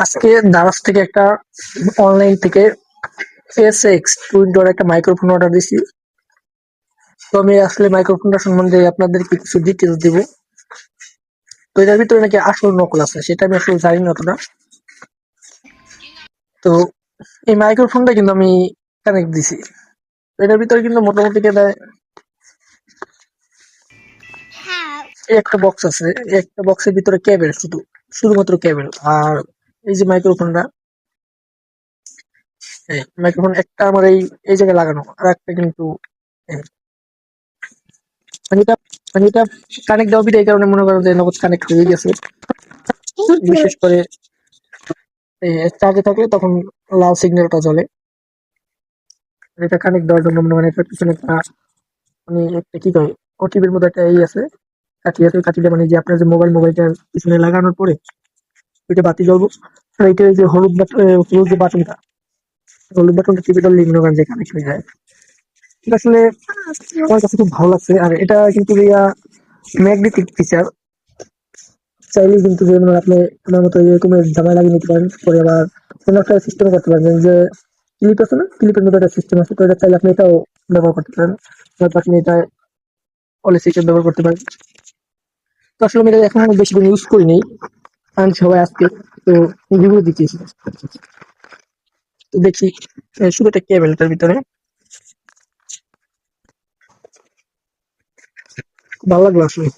আজকে দারাজ থেকে একটা অনলাইন থেকে SX20 একটা মাইক্রোফোন অর্ডার দিছি। তো আমি আসলে মাইক্রোফোনটা সম্বন্ধে আপনাদেরকে কিছু ডিটেলস দিব। তো এটার ভিতরে নাকি আসল নকল আছে, সেটা আমি আসলে জানি না অতটা। তো এই মাইক্রোফোনটা কিন্তু আমি কানেক্ট দিছি। তো এটার ভিতরে কিন্তু মোটামুটি কেদায় এই একটা বক্স আছে, এই একটা বক্সের ভিতরে কেবল, শুধুমাত্র কেবল। আর এই যে মাইক্রোফোনটা, মাইক্রোফোন একটা আমার এই এই জায়গায় লাগানো, আর একটা কিন্তু এই। মানে এটা মানে এটা কানেক্ট দেওয়া এই কারণে মনে করো যে নগদ কানেক্ট হয়ে গেছে। বিশেষ করে চার্জে থাকলে তখন লাল সিগন্যালটা জ্বলে। এটা কানেক্ট দেওয়ার জন্য মনে হয় একটা পিছনে একটা মানে একটা কি কয় ওটিভির মধ্যে একটা এই আছে, কাঠি আছে। কাঠিটা মানে যে আপনার যে মোবাইলটার পিছনে লাগানোর পরে ওইটা বাতি জ্বলবো। আর এইটা এই যে হলুদ যে বাটনটা, হলুদ বাটনটা টিপে ধরলে মনে করেন যে কানেক্ট হয়ে যায়। এটা আসলে আমার কাছে খুব ভালো লাগছে। আর এটা কিন্তু ম্যাগনেটিক ফিচার। চাইলে কিন্তু যে মানে আপনি আমার মতো এরকম জামায় লাগিয়ে নিতে পারেন। পরে আবার কোনো একটা সিস্টেম করতে পারবেন, যে ক্লিপ আছে না, ক্লিপের মধ্যে একটা সিস্টেম আছে। তো এটা চাইলে আপনি এটাও ব্যবহার করতে পারেন, হয়তো আপনি এটা অলে সিস্টেম ব্যবহার করতে পারেন। তো আসলে আমি এটা এখন বেশি দিন ইউজ করিনি, আনছি সবাই আজকে। তো রিভিউ দিচ্ছি। তো দেখি শুধু একটা কেবলটার ভিতরে ভালো লাগলো আসলে।